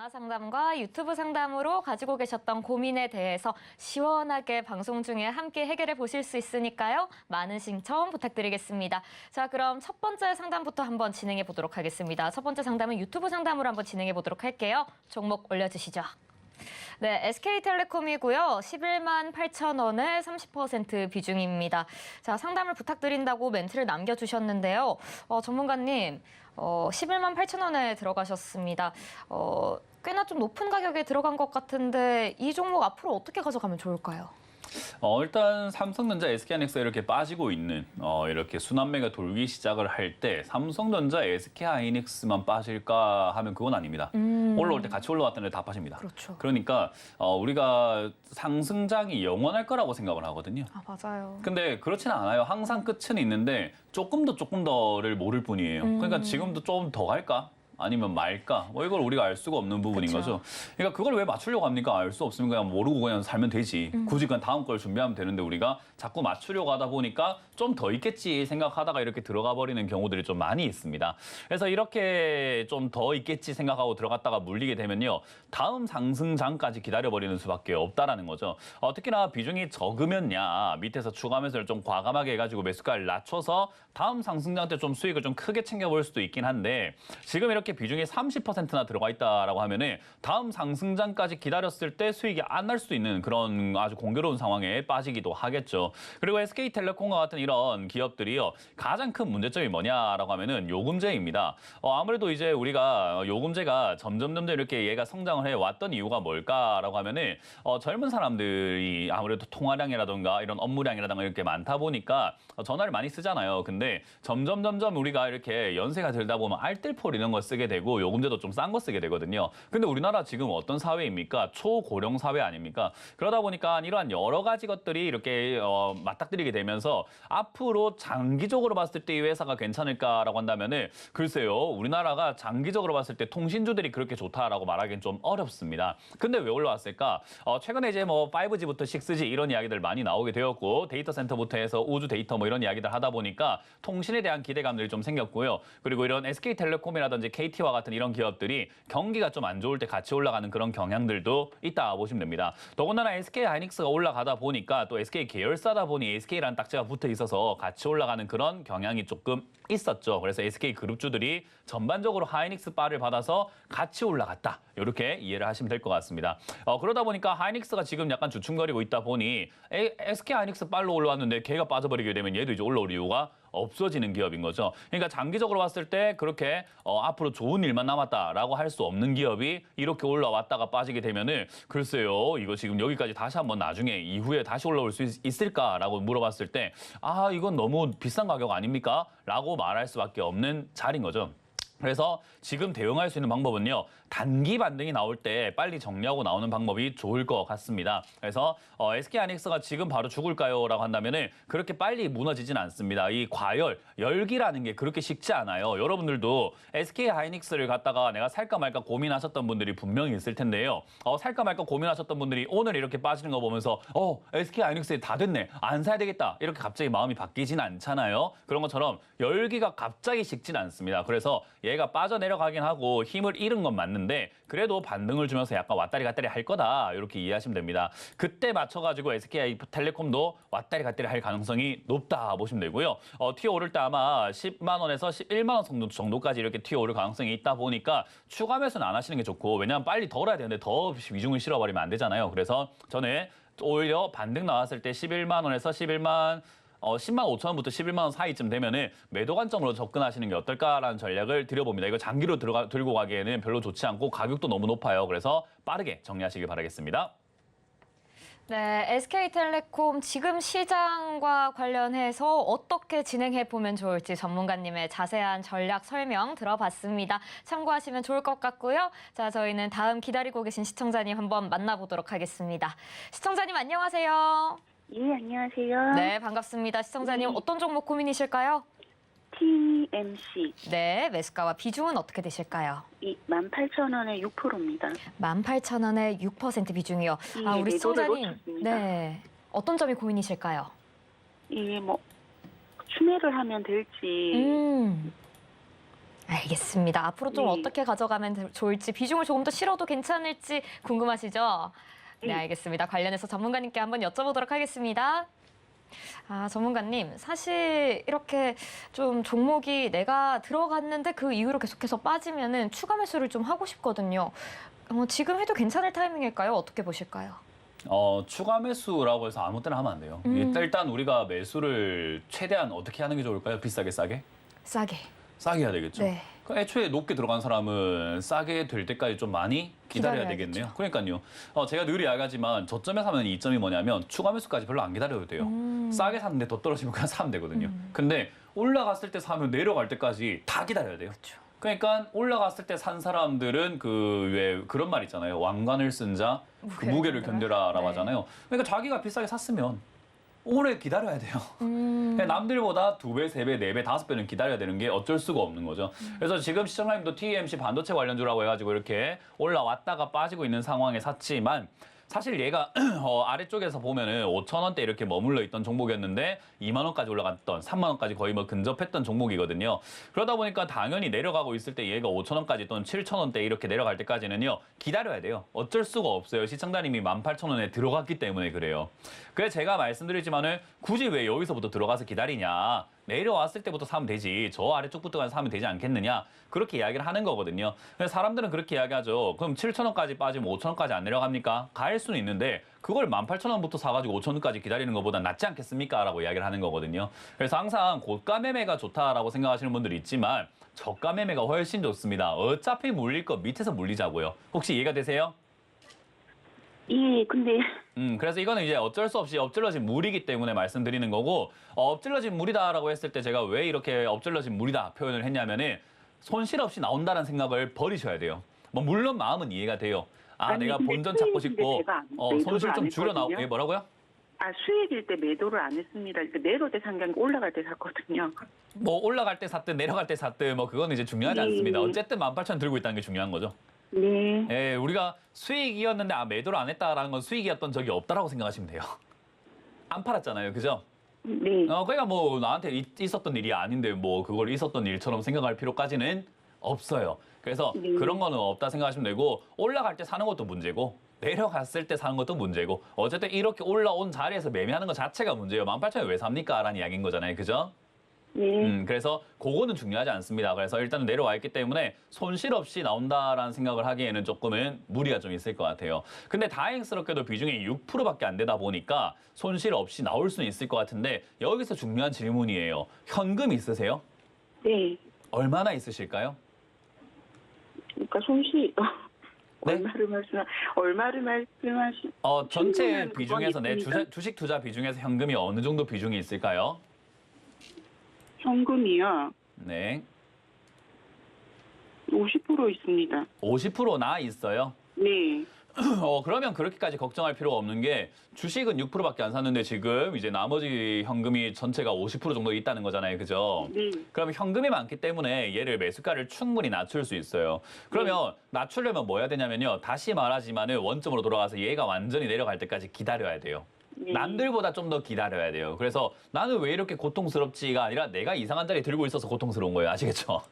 전화 상담과 유튜브 상담으로 가지고 계셨던 고민에 대해서 시원하게 방송 중에 함께 해결해 보실 수 있으니까요. 많은 신청 부탁드리겠습니다. 자, 그럼 첫 번째 상담부터 한번 진행해 보도록 하겠습니다. 첫 번째 상담은 유튜브 상담으로 한번 진행해 보도록 할게요. 종목 올려주시죠. 네, SK텔레콤이고요. 11만 8천 원의 30% 비중입니다. 자, 상담을 부탁드린다고 멘트를 남겨주셨는데요. 전문가님, 11만 8천 원에 들어가셨습니다. 꽤나 좀 높은 가격에 들어간 것 같은데 이 종목 앞으로 어떻게 가져가면 좋을까요? 일단 삼성전자, SK하이닉스가 이렇게 빠지고 있는 이렇게 순환매가 돌기 시작을 할 때 삼성전자, SK하이닉스만 빠질까 하면 그건 아닙니다. 올라올 때 같이 올라왔던 애들 다 빠집니다. 그렇죠. 그러니까 우리가 상승장이 영원할 거라고 생각을 하거든요. 아, 맞아요. 근데 그렇지는 않아요. 항상 끝은 있는데 조금 더를 모를 뿐이에요. 그러니까 지금도 좀 더 갈까? 아니면 말까? 이걸 우리가 알 수가 없는 부분인 그쵸. 거죠. 그러니까 그걸 왜 맞추려고 합니까? 알 수 없으면 그냥 모르고 그냥 살면 되지. 굳이 그냥 다음 걸 준비하면 되는데 우리가 자꾸 맞추려고 하다 보니까 좀 더 있겠지 생각하다가 이렇게 들어가 버리는 경우들이 좀 많이 있습니다. 그래서 이렇게 좀 더 있겠지 생각하고 들어갔다가 물리게 되면요. 다음 상승장까지 기다려버리는 수밖에 없다라는 거죠. 특히나 비중이 적으면야 밑에서 추가 매수를 좀 과감하게 해가지고 매수가를 낮춰서 다음 상승장 때 좀 수익을 좀 크게 챙겨볼 수도 있긴 한데 지금 이렇게 비중이 30%나 들어가 있다라고 하면은 다음 상승장까지 기다렸을 때 수익이 안 날 수도 있는 그런 아주 공교로운 상황에 빠지기도 하겠죠. 그리고 SK텔레콤과 같은 이런 기업들이요. 가장 큰 문제점이 뭐냐라고 하면은 요금제입니다. 아무래도 이제 우리가 요금제가 점점 이렇게 얘가 성장을 해 왔던 이유가 뭘까라고 하면은 젊은 사람들이 아무래도 통화량이라든가 이런 업무량이라든가 이렇게 많다 보니까 전화를 많이 쓰잖아요. 근데 점점 우리가 이렇게 연세가 들다 보면 알뜰폰 이런 거 쓰게 되고 요금제도 좀 싼 거 쓰게 되거든요. 근데 우리나라 지금 어떤 사회입니까? 초고령 사회 아닙니까? 그러다 보니까 이러한 여러 가지 것들이 이렇게 맞닥뜨리게 되면서 앞으로 장기적으로 봤을 때 이 회사가 괜찮을까라고 한다면은 글쎄요. 우리나라가 장기적으로 봤을 때 통신주들이 그렇게 좋다라고 말하기는 좀 어렵습니다. 근데 왜 올라왔을까? 최근에 이제 뭐 5G부터 6G 이런 이야기들 많이 나오게 되었고 데이터 센터부터 해서 우주 데이터 뭐 이런 이야기들 하다 보니까 통신에 대한 기대감들이 좀 생겼고요. 그리고 이런 SK텔레콤이라든지 KT와 같은 이런 기업들이 경기가 좀 안 좋을 때 같이 올라가는 그런 경향들도 있다 보시면 됩니다. 더군다나 SK하이닉스가 올라가다 보니까 또 SK 계열사다 보니 SK라는 딱지가 붙어 있어서 같이 올라가는 그런 경향이 조금 있었죠. 그래서 SK그룹주들이 전반적으로 하이닉스 바를 받아서 같이 올라갔다. 이렇게 이해를 하시면 될 것 같습니다. 그러다 보니까 하이닉스가 지금 약간 주춤거리고 있다 보니 SK하이닉스 빨로 올라왔는데 걔가 빠져버리게 되면 얘도 이제 올라올 이유가 없어지는 기업인 거죠. 그러니까 장기적으로 봤을 때 그렇게 앞으로 좋은 일만 남았다라고 할 수 없는 기업이 이렇게 올라왔다가 빠지게 되면은 글쎄요. 이거 지금 여기까지 다시 한번 나중에 이후에 다시 올라올 수 있을까라고 물어봤을 때 이건 너무 비싼 가격 아닙니까? 라고 말할 수밖에 없는 자리인 거죠. 그래서 지금 대응할 수 있는 방법은요. 단기 반등이 나올 때 빨리 정리하고 나오는 방법이 좋을 것 같습니다. 그래서 SK하이닉스가 지금 바로 죽을까요? 라고 한다면은 그렇게 빨리 무너지진 않습니다. 이 과열, 열기라는 게 그렇게 쉽지 않아요. 여러분들도 SK하이닉스를 갖다가 내가 살까 말까 고민하셨던 분들이 분명히 있을 텐데요. 살까 말까 고민하셨던 분들이 오늘 이렇게 빠지는 거 보면서 SK하이닉스에 다 됐네. 안 사야 되겠다. 이렇게 갑자기 마음이 바뀌진 않잖아요. 그런 것처럼 열기가 갑자기 식진 않습니다. 그래서 얘가 빠져내려가긴 하고 힘을 잃은 건 맞는데 그래도 반등을 주면서 약간 왔다리 갔다리 할 거다 이렇게 이해하시면 됩니다. 그때 맞춰가지고 SK텔레콤도 왔다리 갔다리 할 가능성이 높다 보시면 되고요. 튀어오를 때 아마 10만 원에서 11만 원 정도까지 이렇게 튀어오를 가능성이 있다 보니까 추가 매수는 안 하시는 게 좋고 왜냐하면 빨리 덜어야 되는데 더 비중을 실어버리면 안 되잖아요. 그래서 저는 오히려 반등 나왔을 때 11만 원에서 10만 5천 원부터 11만 원 사이쯤 되면은 매도 관점으로 접근하시는 게 어떨까라는 전략을 드려봅니다. 이거 장기로 들고 가기에는 별로 좋지 않고 가격도 너무 높아요. 그래서 빠르게 정리하시길 바라겠습니다. 네, SK텔레콤 지금 시장과 관련해서 어떻게 진행해 보면 좋을지 전문가님의 자세한 전략 설명 들어봤습니다. 참고하시면 좋을 것 같고요. 자, 저희는 다음 기다리고 계신 시청자님 한번 만나보도록 하겠습니다. 시청자님 안녕하세요. 예, 안녕하세요. 네, 반갑습니다. 시청자님 어떤 종목 고민이실까요? TMC. 네, 매수가와 비중은 어떻게 되실까요? 18,000원에 6%입니다. 18,000원에 6% 비중이요. 예, 우리 매도를 시청자님, 놓쳤습니다. 네, 어떤 점이 고민이실까요? 추매를 하면 될지. 알겠습니다. 앞으로 좀 네. 어떻게 가져가면 좋을지, 비중을 조금 더 실어도 괜찮을지 궁금하시죠? 네, 네. 알겠습니다. 관련해서 전문가님께 한번 여쭤보도록 하겠습니다. 전문가님, 사실 이렇게 좀 종목이 내가 들어갔는데 그 이후로 계속해서 빠지면은 추가 매수를 좀 하고 싶거든요. 지금 해도 괜찮을 타이밍일까요? 어떻게 보실까요? 추가 매수라고 해서 아무 때나 하면 안 돼요. 일단 우리가 매수를 최대한 어떻게 하는 게 좋을까요? 비싸게, 싸게? 싸게. 싸게 해야 되겠죠. 네. 그 애초에 높게 들어간 사람은 싸게 될 때까지 좀 많이 기다려야 기다려야겠죠. 되겠네요. 그러니까요. 제가 늘 이야기하지만 저점에 사면 이점이 뭐냐면 추가 매수까지 별로 안 기다려도 돼요. 싸게 샀는데 더 떨어지면 그냥 사면 되거든요. 근데 올라갔을 때 사면 내려갈 때까지 다 기다려야 돼요. 그렇죠. 그러니까 올라갔을 때 산 사람들은 왜 그런 말 있잖아요. 왕관을 쓴 자 그 무게를 견뎌라라고 네. 하잖아요. 그러니까 자기가 비싸게 샀으면 오래 기다려야 돼요. 음. 그냥 남들보다 2배, 3배, 4배, 5배는 기다려야 되는 게 어쩔 수가 없는 거죠. 그래서 지금 시청자님도 TMC 반도체 관련주라고 해가지고 이렇게 올라왔다가 빠지고 있는 상황에 샀지만 사실 얘가 아래쪽에서 보면은 5,000원대 이렇게 머물러 있던 종목이었는데 2만 원까지 올라갔던 3만 원까지 거의 뭐 근접했던 종목이거든요. 그러다 보니까 당연히 내려가고 있을 때 얘가 5,000원까지 또는 7,000원대 이렇게 내려갈 때까지는요. 기다려야 돼요. 어쩔 수가 없어요. 시청자님이 18,000원에 들어갔기 때문에 그래요. 그래서 제가 말씀드리지만은 굳이 왜 여기서부터 들어가서 기다리냐. 내려왔을 때부터 사면 되지. 저 아래쪽부터 사면 되지 않겠느냐. 그렇게 이야기를 하는 거거든요. 그래서 사람들은 그렇게 이야기하죠. 그럼 7,000원까지 빠지면 5,000원까지 안 내려갑니까? 갈 수는 있는데 그걸 18,000원부터 사가지고 5,000원까지 기다리는 것보다 낫지 않겠습니까? 라고 이야기를 하는 거거든요. 그래서 항상 고가 매매가 좋다라고 생각하시는 분들이 있지만 저가 매매가 훨씬 좋습니다. 어차피 물릴 거 밑에서 물리자고요. 혹시 이해가 되세요? 예, 근데 그래서 이거는 이제 어쩔 수 없이 엎질러진 물이기 때문에 말씀드리는 거고, 엎질러진 물이다라고 했을 때 제가 왜 이렇게 엎질러진 물이다 표현을 했냐면은 손실 없이 나온다는 생각을 버리셔야 돼요. 뭐 물론 마음은 이해가 돼요. 아니, 내가 근데 본전 찾고 수익인데 싶고 제가 매도를 손실 좀 안 줄여 나오. 했거든요. 예, 뭐라고요? 수익일 때 매도를 안 했습니다. 내려올 때 산 게 아니고 올라갈 때 샀거든요. 뭐 올라갈 때 샀든 내려갈 때 샀든 뭐 그건 이제 중요하지 네. 않습니다. 어쨌든 18,000 들고 있다는 게 중요한 거죠. 네. 예, 우리가 수익이었는데 매도를 안 했다라는 건 수익이었던 적이 없다라고 생각하시면 돼요. 안 팔았잖아요, 그죠? 네. 그러니까 뭐 나한테 있었던 일이 아닌데 뭐 그걸 있었던 일처럼 생각할 필요까지는 없어요. 그래서 네. 그런 거는 없다 생각하시면 되고 올라갈 때 사는 것도 문제고 내려갔을 때 사는 것도 문제고 어쨌든 이렇게 올라온 자리에서 매매하는 것 자체가 문제예요. 18,000에 왜 삽니까? 라는 이야기인 거잖아요, 그죠? 네. 그래서 그거는 중요하지 않습니다. 그래서 일단은 내려와 있기 때문에 손실 없이 나온다라는 생각을 하기에는 조금은 무리가 좀 있을 것 같아요. 근데 다행스럽게도 비중이 6%밖에 안 되다 보니까 손실 없이 나올 수는 있을 것 같은데 여기서 중요한 질문이에요. 현금 있으세요? 네. 얼마나 있으실까요? 그러니까 손실 네? 얼마를 말씀하시? 전체 충분한 비중에서 그건 내 있습니다. 주식 투자 비중에서 현금이 어느 정도 비중이 있을까요? 현금이요. 네. 50% 있습니다. 50%나 있어요. 네. 그러면 그렇게까지 걱정할 필요가 없는 게 주식은 6%밖에 안 샀는데 지금 이제 나머지 현금이 전체가 50% 정도 있다는 거잖아요. 그죠? 네. 그러면 현금이 많기 때문에 얘를 매수가를 충분히 낮출 수 있어요. 그러면 낮추려면 뭐 해야 되냐면요. 다시 말하지만은 원점으로 돌아가서 얘가 완전히 내려갈 때까지 기다려야 돼요. 네. 남들보다 좀 더 기다려야 돼요. 그래서 나는 왜 이렇게 고통스럽지가 아니라 내가 이상한 자리 들고 있어서 고통스러운 거예요. 아시겠죠?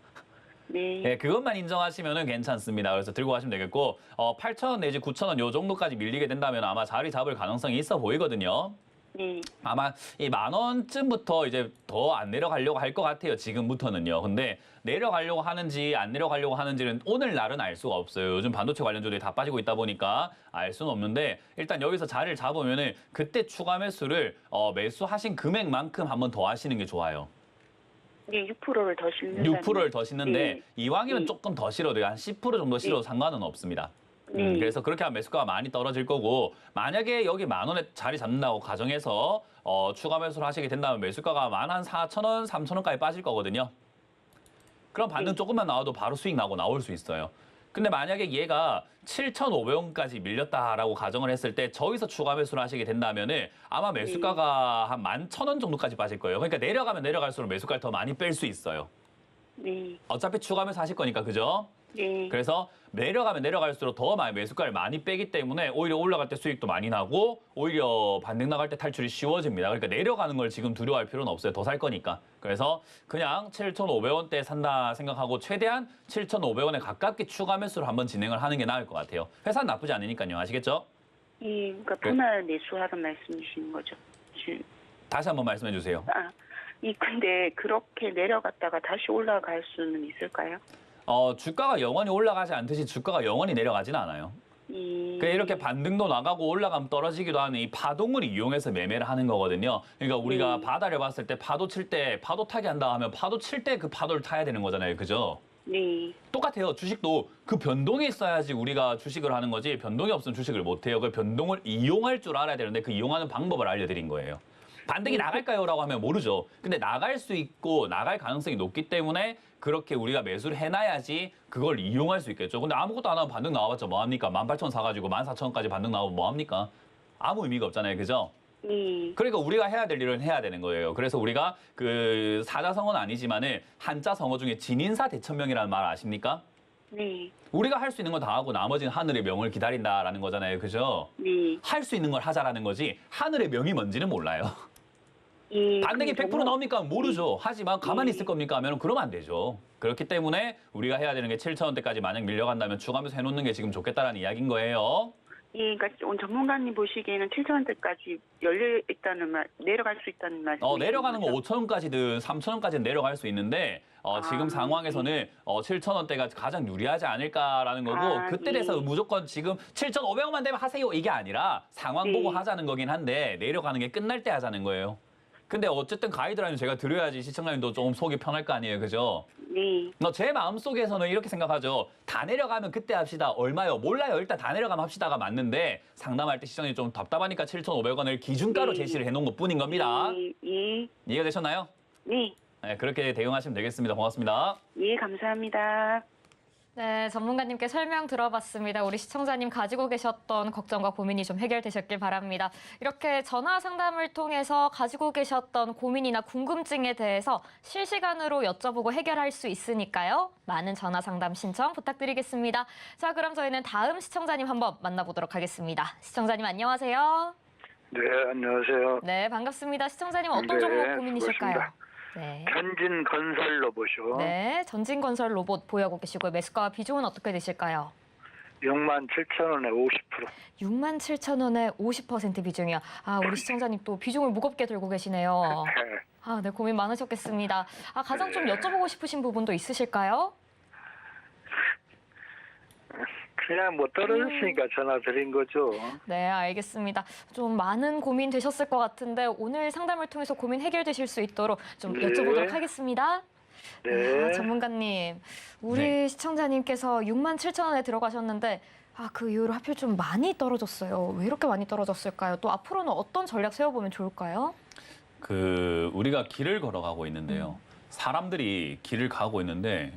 네. 네, 그것만 인정하시면은 괜찮습니다. 그래서 들고 가시면 되겠고, 8,000원 내지 9,000원 요 정도까지 밀리게 된다면 아마 자리 잡을 가능성이 있어 보이거든요. 네. 아마 이 10,000원쯤부터 이제 더 안 내려가려고 할 것 같아요. 지금부터는요. 근데 내려가려고 하는지 안 내려가려고 하는지는 오늘날은 알 수가 없어요. 요즘 반도체 관련주들이 다 빠지고 있다 보니까 알 수는 없는데 일단 여기서 자리를 잡으면은 그때 추가 매수를 매수하신 금액만큼 한번 더 하시는 게 좋아요. 네, 6%를 더 실는 6%를 더 싣는데 네. 이왕이면 네. 조금 더 실어도 한 10% 정도 실어도 네. 상관은 없습니다. 네. 그래서 그렇게 하면 매수가가 많이 떨어질 거고 만약에 여기 10,000원에 자리 잡는다고 가정해서 추가 매수를 하시게 된다면 매수가가 14,000원, 3,000원까지 빠질 거거든요. 그럼 반등 네. 조금만 나와도 바로 수익 나고 나올 수 있어요. 근데 만약에 얘가 7,500원까지 밀렸다라고 가정을 했을 때 저기서 추가 매수를 하시게 된다면은 아마 매수가가 한 11,000원 정도까지 빠질 거예요. 그러니까 내려가면 내려갈수록 매수가를 더 많이 뺄 수 있어요. 네. 어차피 추가 매수 하실 거니까 그죠? 네. 그래서 내려가면 내려갈수록 더 많이 매수가를 많이 빼기 때문에 오히려 올라갈 때 수익도 많이 나고 오히려 반등 나갈 때 탈출이 쉬워집니다. 그러니까 내려가는 걸 지금 두려워할 필요는 없어요. 더 살 거니까. 그래서 그냥 7,500원대 산다 생각하고 최대한 7,500원에 가깝게 추가 매수를 한번 진행을 하는 게 나을 것 같아요. 회사는 나쁘지 않으니까요. 아시겠죠? 예, 그러니까 분할 매수하는 말씀이신 거죠. 다시 한번 말씀해 주세요. 근데 그렇게 내려갔다가 다시 올라갈 수는 있을까요? 주가가 영원히 올라가지 않듯이 주가가 영원히 내려가진 않아요. 그러니까 이렇게 반등도 나가고 올라가면 떨어지기도 하는 이 파동을 이용해서 매매를 하는 거거든요. 그러니까 우리가 바다를 봤을 때 파도 칠 때 파도 타기 한다 하면 파도 칠 때 그 파도를 타야 되는 거잖아요. 그죠? 네. 똑같아요. 주식도 그 변동이 있어야지 우리가 주식을 하는 거지 변동이 없으면 주식을 못 해요. 그 변동을 이용할 줄 알아야 되는데 그 이용하는 방법을 알려드린 거예요. 반등이 나갈까요? 라고 하면 모르죠. 근데 나갈 수 있고 나갈 가능성이 높기 때문에 그렇게 우리가 매수를 해놔야지 그걸 이용할 수 있겠죠. 근데 아무것도 안 하면 반등 나와봤자 뭐합니까? 18,000원 사가지고 14,000원까지 반등 나오면 뭐합니까? 아무 의미가 없잖아요. 그죠? 그러니까 우리가 해야 될 일은 해야 되는 거예요. 그래서 우리가 그 사자성어는 아니지만은 한자성어 중에 진인사 대천명이라는 말 아십니까? 네. 우리가 할 수 있는 거 다 하고 나머지는 하늘의 명을 기다린다라는 거잖아요. 그죠? 네. 할 수 있는 걸 하자라는 거지 하늘의 명이 뭔지는 몰라요. 반등이 100% 나옵니까? 모르죠. 하지만 가만히 있을 겁니까? 하면 그러면 안 되죠. 그렇기 때문에 우리가 해야 되는 게 7,000원대까지 만약 밀려간다면 추가하면서 해놓는 게 지금 좋겠다라는 이야기인 거예요. 그러니까 전문가님 보시기에는 7,000원대까지 열려 있다는 말, 내려갈 수 있다는 말씀. 내려가는 거 5,000원까지든 3,000원까지는 내려갈 수 있는데 지금 상황에서는 7,000원대가 가장 유리하지 않을까라는 거고 그때 돼서 무조건 지금 7,500원만 되면 하세요 이게 아니라 상황 보고 하자는 거긴 한데 내려가는 게 끝날 때 하자는 거예요. 근데 어쨌든 가이드라인 제가 드려야지 시청자님도 좀 속이 편할 거 아니에요. 그죠? 네. 제 마음속에서는 이렇게 생각하죠. 다 내려가면 그때 합시다. 얼마요? 몰라요. 일단 다 내려가면 합시다가 맞는데 상담할 때 시청자님 좀 답답하니까 7,500원을 기준가로 제시를 해놓은 것뿐인 겁니다. 예. 이해가 되셨나요? 네. 네, 그렇게 대응하시면 되겠습니다. 고맙습니다. 예, 감사합니다. 네, 전문가님께 설명 들어봤습니다. 우리 시청자님 가지고 계셨던 걱정과 고민이 좀 해결되셨길 바랍니다. 이렇게 전화 상담을 통해서 가지고 계셨던 고민이나 궁금증에 대해서 실시간으로 여쭤보고 해결할 수 있으니까요. 많은 전화 상담 신청 부탁드리겠습니다. 자, 그럼 저희는 다음 시청자님 한번 만나보도록 하겠습니다. 시청자님 안녕하세요. 네, 안녕하세요. 네, 반갑습니다. 시청자님 어떤 종목 고민이실까요? 반갑습니다. 네. 전진건설 로봇이요. 네, 전진건설 로봇 보유하고 계시고요. 매수가와 비중은 어떻게 되실까요? 67,000원에 50%. 67,000원에 50% 비중이요. 우리 시청자님 또 비중을 무겁게 들고 계시네요. 네, 고민 많으셨겠습니다. 가장 좀 여쭤보고 싶으신 부분도 있으실까요? 그냥 뭐 떨어졌으니까 전화 드린 거죠. 네, 알겠습니다. 좀 많은 고민 되셨을 것 같은데 오늘 상담을 통해서 고민 해결되실 수 있도록 좀 여쭤보도록 하겠습니다. 네. 전문가님, 우리 시청자님께서 67,000원에 들어가셨는데 그 이후로 하필 좀 많이 떨어졌어요. 왜 이렇게 많이 떨어졌을까요? 또 앞으로는 어떤 전략 세워보면 좋을까요? 우리가 길을 걸어가고 있는데요. 사람들이 길을 가고 있는데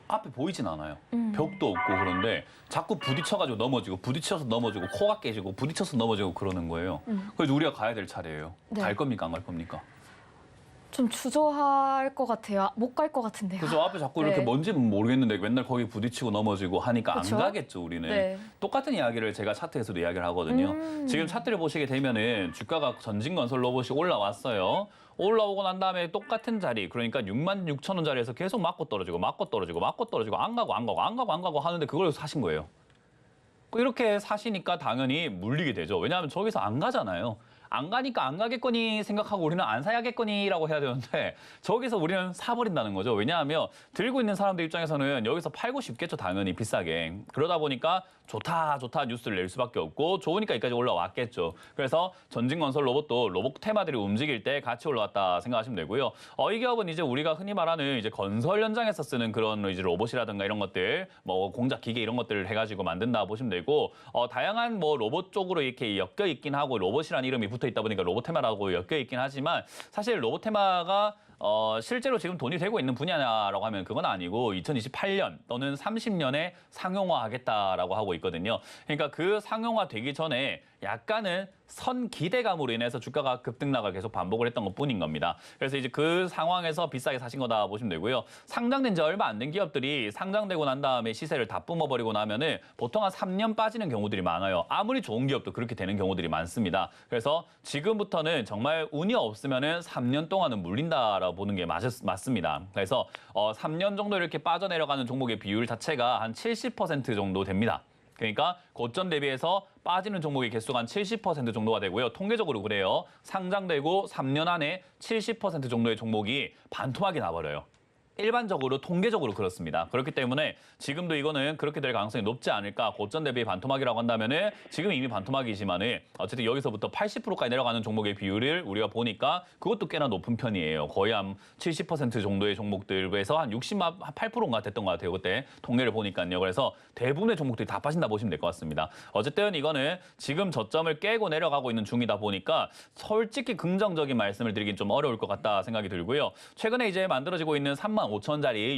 앞에 보이진 않아요. 벽도 없고 그런데 자꾸 부딪혀가지고 넘어지고 부딪혀서 넘어지고 코가 깨지고 부딪혀서 넘어지고 그러는 거예요. 그래서 우리가 가야 될 차례예요. 네. 갈 겁니까? 안 갈 겁니까? 좀 주저할 것 같아요. 못 갈 것 같은데요. 그죠? 앞에 자꾸 이렇게 네. 뭔지는 모르겠는데 맨날 거기 부딪히고 넘어지고 하니까 그쵸? 안 가겠죠, 우리는. 네. 똑같은 이야기를 제가 차트에서도 이야기를 하거든요. 지금 차트를 보시게 되면은 주가가 전진건설 로봇이 올라왔어요. 올라오고 난 다음에 똑같은 자리, 그러니까 66,000원 자리에서 계속 맞고 떨어지고 맞고 떨어지고 맞고 떨어지고 안 가고 안 가고 안 가고 안 가고 하는데 그걸 사신 거예요. 이렇게 사시니까 당연히 물리게 되죠. 왜냐하면 저기서 안 가잖아요. 안 가니까 안 가겠거니 생각하고 우리는 안 사야겠거니라고 해야 되는데 저기서 우리는 사버린다는 거죠. 왜냐하면 들고 있는 사람들 입장에서는 여기서 팔고 싶겠죠. 당연히 비싸게. 그러다 보니까 좋다 뉴스를 낼 수밖에 없고 좋으니까 여기까지 올라왔겠죠. 그래서 전진건설 로봇도 로봇 테마들이 움직일 때 같이 올라왔다 생각하시면 되고요. 이 기업은 이제 우리가 흔히 말하는 이제 건설 현장에서 쓰는 그런 이제 로봇이라든가 이런 것들, 뭐 공작 기계 이런 것들을 해가지고 만든다 보시면 되고 다양한 뭐 로봇 쪽으로 이렇게 엮여 있긴 하고 로봇이라는 이름이 붙어 있다 보니까 로봇 테마라고 엮여 있긴 하지만 사실 로봇 테마가 실제로 지금 돈이 되고 있는 분야냐라고 하면 그건 아니고 2028년 또는 30년에 상용화하겠다라고 하고 있거든요. 그러니까 그 상용화 되기 전에 약간은 선 기대감으로 인해서 주가가 급등락을 계속 반복을 했던 것뿐인 겁니다. 그래서 이제 그 상황에서 비싸게 사신 거다 보시면 되고요. 상장된 지 얼마 안 된 기업들이 상장되고 난 다음에 시세를 다 뿜어버리고 나면은 보통 한 3년 빠지는 경우들이 많아요. 아무리 좋은 기업도 그렇게 되는 경우들이 많습니다. 그래서 지금부터는 정말 운이 없으면은 3년 동안은 물린다라고 보는 게 맞습니다. 그래서 3년 정도 이렇게 빠져내려가는 종목의 비율 자체가 한 70% 정도 됩니다. 그러니까 고점 대비해서 빠지는 종목의 개수가 한 70% 정도가 되고요. 통계적으로 그래요. 상장되고 3년 안에 70% 정도의 종목이 반토막이 나버려요. 일반적으로 통계적으로 그렇습니다. 그렇기 때문에 지금도 이거는 그렇게 될 가능성이 높지 않을까. 고점 대비 반토막이라고 한다면은 지금 이미 반토막이지만은 어쨌든 여기서부터 80%까지 내려가는 종목의 비율을 우리가 보니까 그것도 꽤나 높은 편이에요. 거의 한 70% 정도의 종목들에서 한 68%인가 됐던 것 같아요. 그때 통계를 보니까요. 그래서 대부분의 종목들이 다 빠진다 보시면 될 것 같습니다. 어쨌든 이거는 지금 저점을 깨고 내려가고 있는 중이다 보니까 솔직히 긍정적인 말씀을 드리긴 좀 어려울 것 같다 생각이 들고요. 최근에 이제 만들어지고 있는 35,000원짜리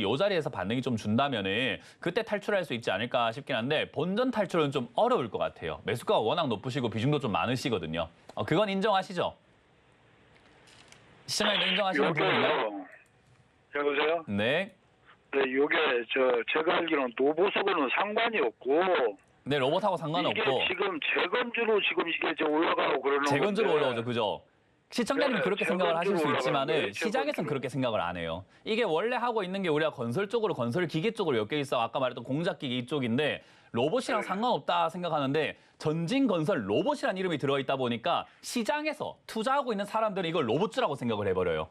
이 자리에서 반등이 좀 준다면은 그때 탈출할 수 있지 않을까 싶긴 한데 본전 탈출은 좀 어려울 것 같아요. 매수가가 워낙 높으시고 비중도 좀 많으시거든요. 그건 인정하시죠? 시청자님 인정하시는 부분인가요? 여보세요? 네. 네, 요게 제가 알기로는 노보수고는 상관이 없고 네, 로봇하고 상관없고 이게 지금 재건주로 지금 이게 올라가고 그러는 재건주로 건데. 올라오죠. 그죠? 시청자님은 네, 그렇게 생각을 하실 수 재건주로 있지만은 올라가는 시장에서는 재건주로. 그렇게 생각을 안 해요. 이게 원래 하고 있는 게 우리가 건설 쪽으로 건설 기계 쪽으로 엮여 있어 아까 말했던 공작기계 이쪽인데 로봇이랑 상관없다 생각하는데 전진건설 로봇이라는 이름이 들어있다 보니까 시장에서 투자하고 있는 사람들은 이걸 로봇주라고 생각을 해버려요.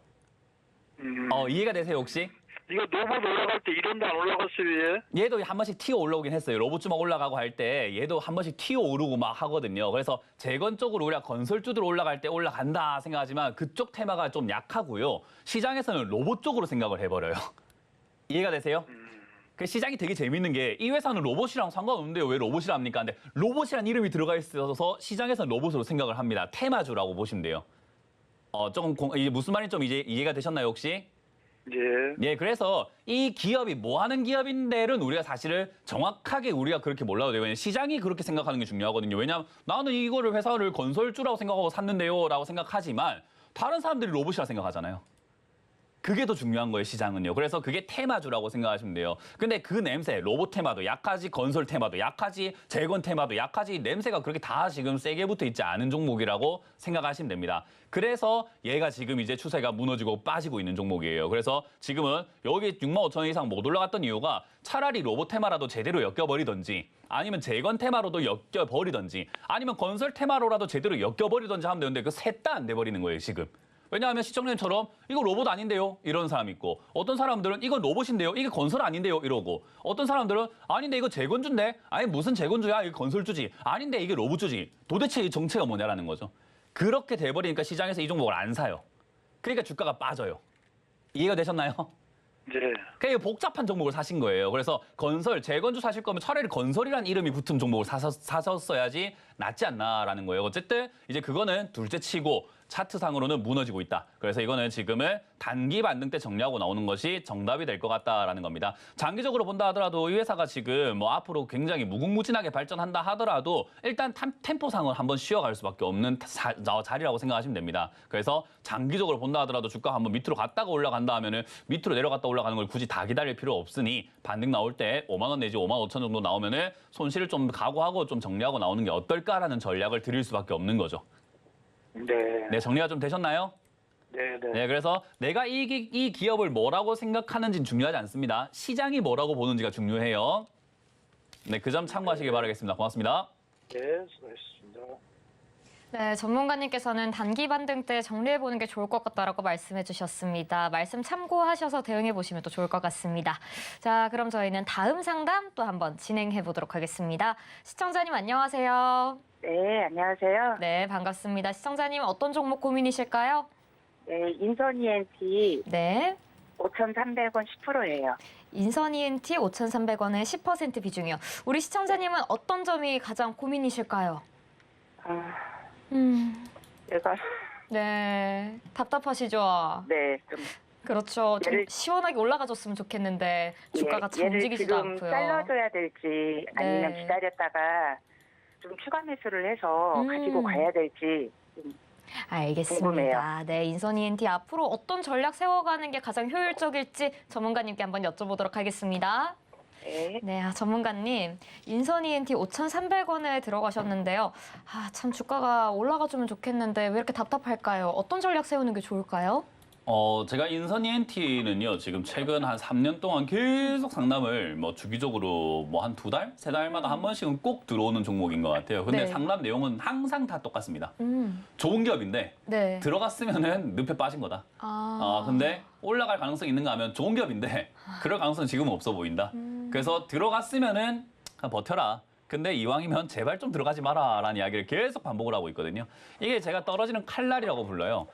이해가 되세요 혹시? 이거 노보 올라갈 때 이런데 안 올라갔어요, 얘? 얘도 한 번씩 튀어 올라오긴 했어요. 로봇주 막 올라가고 할 때 얘도 한 번씩 튀어 오르고 막 하거든요. 그래서 재건 쪽으로 우리가 건설주들 올라갈 때 올라간다 생각하지만 그쪽 테마가 좀 약하고요. 시장에서는 로봇 쪽으로 생각을 해버려요. 이해가 되세요? 그 시장이 되게 재밌는 게 이 회사는 로봇이랑 상관없는데요. 왜 로봇이라 합니까? 근데 로봇이란 이름이 들어가 있어서 시장에서는 로봇으로 생각을 합니다. 테마주라고 보시면 돼요. 이제 무슨 말인지 좀 이제 이해가 되셨나요 혹시? 예. 예, 그래서 이 기업이 뭐 하는 기업인데는 우리가 사실은 정확하게 우리가 그렇게 몰라도 돼요. 왜냐면 시장이 그렇게 생각하는 게 중요하거든요. 왜냐하면 나는 이거를 회사를 건설주라고 생각하고 샀는데요 라고 생각하지만 다른 사람들이 로봇이라 생각하잖아요. 그게 더 중요한 거예요, 시장은요. 그래서 그게 테마주라고 생각하시면 돼요. 근데 그 냄새, 로봇 테마도 약하지, 건설 테마도 약하지, 재건 테마도 약하지, 냄새가 그렇게 다 지금 세게 붙어 있지 않은 종목이라고 생각하시면 됩니다. 그래서 얘가 지금 이제 추세가 무너지고 빠지고 있는 종목이에요. 그래서 지금은 여기 65,000원 이상 못 올라갔던 이유가 차라리 로봇 테마라도 제대로 엮여버리든지 아니면 재건 테마로도 엮여버리든지 아니면 건설 테마로라도 제대로 엮여버리든지 하면 되는데 그 셋 다 안 돼버리는 거예요, 지금. 왜냐하면 시청자님처럼 이거 로봇 아닌데요? 이런 사람 있고 어떤 사람들은 이건 로봇인데요? 이게 건설 아닌데요? 이러고 어떤 사람들은 아닌데 이거 재건주인데? 아니 무슨 재건주야? 이게 건설주지. 아닌데 이게 로봇주지. 도대체 이 정체가 뭐냐라는 거죠. 그렇게 돼버리니까 시장에서 이 종목을 안 사요. 그러니까 주가가 빠져요. 이해가 되셨나요? 네. 그러니까 복잡한 종목을 사신 거예요. 그래서 건설, 재건주 사실 거면 차라리 건설이라는 이름이 붙은 종목을 사셨어야지 낫지 않나라는 거예요. 어쨌든 이제 그거는 둘째 치고 차트상으로는 무너지고 있다. 그래서 이거는 지금은 단기 반등 때 정리하고 나오는 것이 정답이 될 것 같다라는 겁니다. 장기적으로 본다 하더라도 이 회사가 지금 뭐 앞으로 굉장히 무궁무진하게 발전한다 하더라도 일단 템포상은 한번 쉬어갈 수밖에 없는 자리라고 생각하시면 됩니다. 그래서 장기적으로 본다 하더라도 주가가 한번 밑으로 갔다가 올라간다 하면은 밑으로 내려갔다 올라가는 걸 굳이 다 기다릴 필요 없으니 반등 나올 때 5만 원 내지 5만 5천 정도 나오면은 손실을 좀 각오하고 좀 정리하고 나오는 게 어떨까라는 전략을 드릴 수밖에 없는 거죠. 네. 네, 정리가 좀 되셨나요? 네. 네, 그래서 내가 이 기업을 뭐라고 생각하는지는 중요하지 않습니다. 시장이 뭐라고 보는지가 중요해요. 네, 그 점 참고하시기 바라겠습니다. 고맙습니다. 네, 수고하셨습니다. 네, 전문가님께서는 단기 반등 때 정리해보는 게 좋을 것 같다라고 말씀해 주셨습니다. 말씀 참고하셔서 대응해 보시면 또 좋을 것 같습니다. 자, 그럼 저희는 다음 상담 또 한번 진행해 보도록 하겠습니다. 시청자님 안녕하세요. 네, 안녕하세요. 네, 반갑습니다. 시청자님 어떤 종목 고민이실까요? 네, 인선 ENT 네, 5,300원 10%예요. 인선 ENT 5,300원에 10% 비중이요. 우리 시청자님은 어떤 점이 가장 고민이실까요? 내가 네, 답답하시죠? 네, 좀 그렇죠. 좀 얘를- 시원하게 올라가줬으면 좋겠는데 주가가 잘 얘를 움직이지도 지금 않고요. 잘라줘야 될지 아니면 네. 기다렸다가 좀 추가 매수를 해서 가지고 가야 될지 좀 알겠습니다. 궁금해요. 네, 인선 ENT 앞으로 어떤 전략 세워가는 게 가장 효율적일지 전문가님께 한번 여쭤보도록 하겠습니다. 네. 네, 전문가님, 인선 ENT 5,300원에 들어가셨는데요. 참 주가가 올라가주면 좋겠는데 왜 이렇게 답답할까요? 어떤 전략 세우는 게 좋을까요? 제가 인선 ENT는요, 지금 최근 한 3년 동안 계속 상담을 뭐 주기적으로 뭐 한 2달, 3달마다 한 번씩은 꼭 들어오는 종목인 것 같아요. 근데 네. 상담 내용은 항상 다 똑같습니다. 좋은 기업인데 네. 들어갔으면은 늪에 빠진 거다. 근데 올라갈 가능성이 있는가 하면 좋은 기업인데 그럴 가능성은 지금은 없어 보인다. 그래서 들어갔으면은 그냥 버텨라. 근데 이왕이면 제발 좀 들어가지 마라라는 이야기를 계속 반복을 하고 있거든요. 이게 제가 떨어지는 칼날이라고 불러요.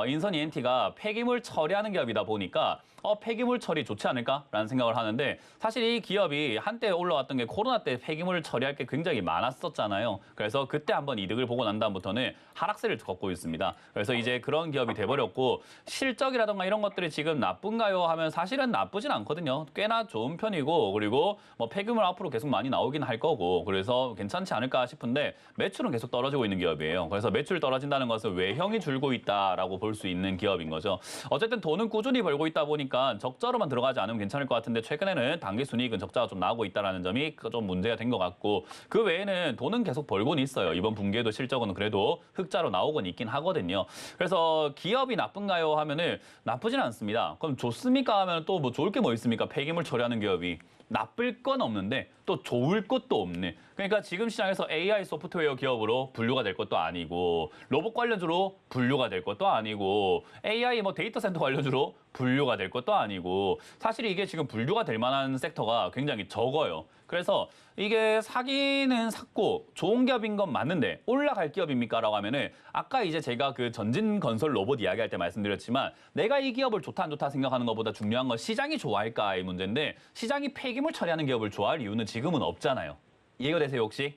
인선 ENT가 폐기물 처리하는 기업이다 보니까 폐기물 처리 좋지 않을까라는 생각을 하는데 사실 이 기업이 한때 올라왔던 게 코로나 때 폐기물 처리할 게 굉장히 많았었잖아요. 그래서 그때 한번 이득을 보고 난 다음부터는 하락세를 걷고 있습니다. 그래서 이제 그런 기업이 돼버렸고 실적이라던가 이런 것들이 지금 나쁜가요 하면 사실은 나쁘진 않거든요. 꽤나 좋은 편이고 그리고 뭐 폐기물 앞으로 계속 많이 나오긴 할 거고 그래서 괜찮지 않을까 싶은데 매출은 계속 떨어지고 있는 기업이에요. 그래서 매출 떨어진다는 것은 외형이 줄고 있다라고 볼 수 있는 기업인 거죠. 어쨌든 돈은 꾸준히 벌고 있다 보니까 적자로만 들어가지 않으면 괜찮을 것 같은데 최근에는 단기 순이익은 적자가 좀 나고 있다는 점이 좀 문제가 된 것 같고 그 외에는 돈은 계속 벌고는 있어요. 이번 분기에도 실적은 그래도 흑자로 나오곤 있긴 하거든요. 그래서 기업이 나쁜가요 하면은 나쁘진 않습니다. 그럼 좋습니까 하면 또 뭐 좋을 게 뭐 있습니까? 폐기물 처리하는 기업이. 나쁠 건 없는데 또 좋을 것도 없네. 그러니까 지금 시장에서 AI 소프트웨어 기업으로 분류가 될 것도 아니고 로봇 관련주로 분류가 될 것도 아니고 AI 뭐 데이터 센터 관련주로 분류가 될 것도 아니고 사실 이게 지금 분류가 될 만한 섹터가 굉장히 적어요. 그래서 이게 사기는 샀고 좋은 기업인 건 맞는데 올라갈 기업입니까? 라고 하면은 아까 이제 제가 그 전진 건설 로봇 이야기할 때 말씀드렸지만 내가 이 기업을 좋다 안 좋다 생각하는 것보다 중요한 건 시장이 좋아할까의 문제인데 시장이 폐기물 처리하는 기업을 좋아할 이유는 지금은 없잖아요. 이해가 되세요 혹시?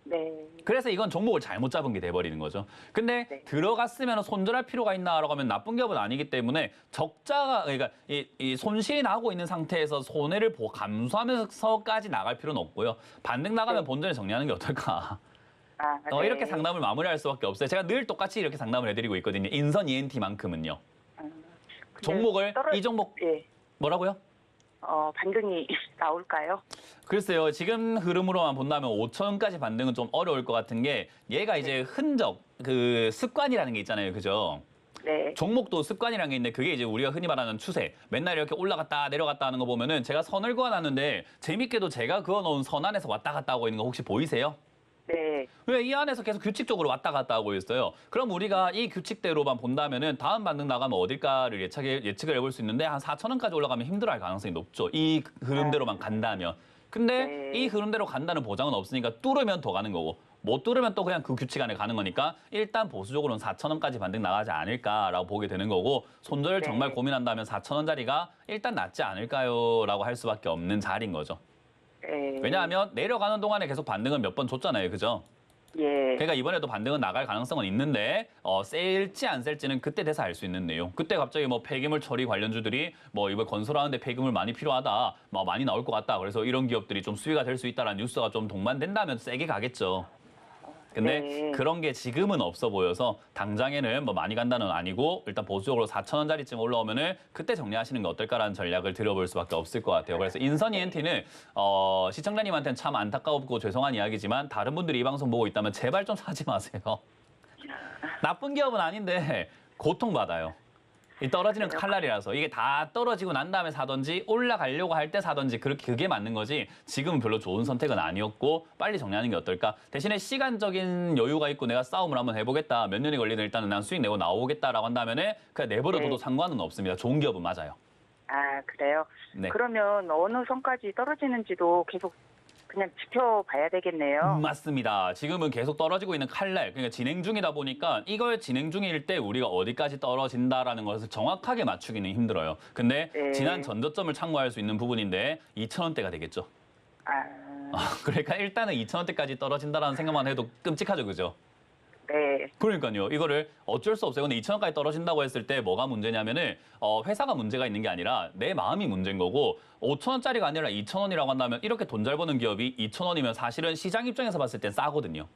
네. 그래서 이건 종목을 잘못 잡은 게 돼버리는 거죠. 근데 네. 들어갔으면 손절할 필요가 있나라고 하면 나쁜 기업은 아니기 때문에 적자가 그러니까 이 손실이 나고 있는 상태에서 손해를 감수하면서까지 나갈 필요는 없고요. 반등 나가면 네. 본전에 정리하는 게 어떨까? 네. 이렇게 상담을 마무리할 수밖에 없어요. 제가 늘 똑같이 이렇게 상담을 해드리고 있거든요. 인선 ENT만큼은요. 근데 종목을 이 종목 예. 뭐라고요? 반등이 나올까요? 글쎄요. 지금 흐름으로만 본다면 5천원까지 반등은 좀 어려울 것 같은 게 얘가 이제 흔적, 그 습관이라는 게 있잖아요. 그죠? 네. 종목도 습관이라는 게 있는데 그게 이제 우리가 흔히 말하는 추세. 맨날 이렇게 올라갔다 내려갔다 하는 거 보면은 제가 선을 그어놨는데 재밌게도 제가 그어놓은 선 안에서 왔다 갔다 하고 있는 거 혹시 보이세요? 네. 왜 이 안에서 계속 규칙적으로 왔다 갔다 하고 있어요? 그럼 우리가 이 규칙대로만 본다면은 다음 반등 나가면 어딜까를 예측을 해볼 수 있는데 한 4,000원까지 올라가면 힘들어할 가능성이 높죠. 이 흐름대로만 간다면. 근데 네. 이 흐름대로 간다는 보장은 없으니까 뚫으면 더 가는 거고 못 뚫으면 또 그냥 그 규칙 안에 가는 거니까 일단 보수적으로는 4,000원까지 반등 나가지 않을까라고 보게 되는 거고 손절 네. 정말 고민한다면 4,000원짜리가 일단 낫지 않을까요? 라고 할 수밖에 없는 자리인 거죠. 네. 왜냐하면 내려가는 동안에 계속 반등을 몇 번 줬잖아요. 그죠? 예. 그러니까 이번에도 반등은 나갈 가능성은 있는데 셀지 안 셀지는 그때 돼서 알 수 있는 내용. 그때 갑자기 뭐 폐기물 처리 관련주들이 뭐 이번 건설하는데 폐기물 많이 필요하다, 뭐 많이 나올 것 같다. 그래서 이런 기업들이 좀 수위가 될 수 있다라는 뉴스가 좀 동반된다면 세게 가겠죠. 근데 네. 그런 게 지금은 없어 보여서 당장에는 뭐 많이 간다는 아니고 일단 보수적으로 4,000원짜리쯤 올라오면은 그때 정리하시는 게 어떨까라는 전략을 들어볼 수밖에 없을 것 같아요. 그래서 인선 ENT는 시청자님한테는 참 안타깝고 죄송한 이야기지만 다른 분들이 이 방송 보고 있다면 제발 좀 사지 마세요. 나쁜 기업은 아닌데 고통받아요. 이 떨어지는 칼날이라서 이게 다 떨어지고 난 다음에 사든지 올라가려고 할 때 사든지 그게 맞는 거지 지금은 별로 좋은 선택은 아니었고 빨리 정리하는 게 어떨까? 대신에 시간적인 여유가 있고 내가 싸움을 한번 해보겠다. 몇 년이 걸리든 일단은 난 수익 내고 나오겠다라고 한다면은 그냥 내버려둬도 네. 상관은 없습니다. 좋은 기업은 맞아요. 그래요? 네. 그러면 어느 선까지 떨어지는지도 계속 그냥 지켜봐야 되겠네요. 맞습니다. 지금은 계속 떨어지고 있는 칼날, 그러니까 진행 중이다 보니까 이걸 진행 중일 때 우리가 어디까지 떨어진다라는 것을 정확하게 맞추기는 힘들어요. 근데 네. 지난 전저점을 참고할 수 있는 부분인데 2,000원대가 되겠죠. 그러니까 일단은 2,000원대까지 떨어진다라는 생각만 해도 끔찍하죠, 그죠? 네. 그러니까요. 이거를 어쩔 수 없어요. 근데 2,000원까지 떨어진다고 했을 때 뭐가 문제냐면은 회사가 문제가 있는 게 아니라 내 마음이 문제인 거고 5,000원짜리가 아니라 2,000원이라고 한다면 이렇게 돈 잘 버는 기업이 2,000원이면 사실은 시장 입장에서 봤을 땐 싸거든요.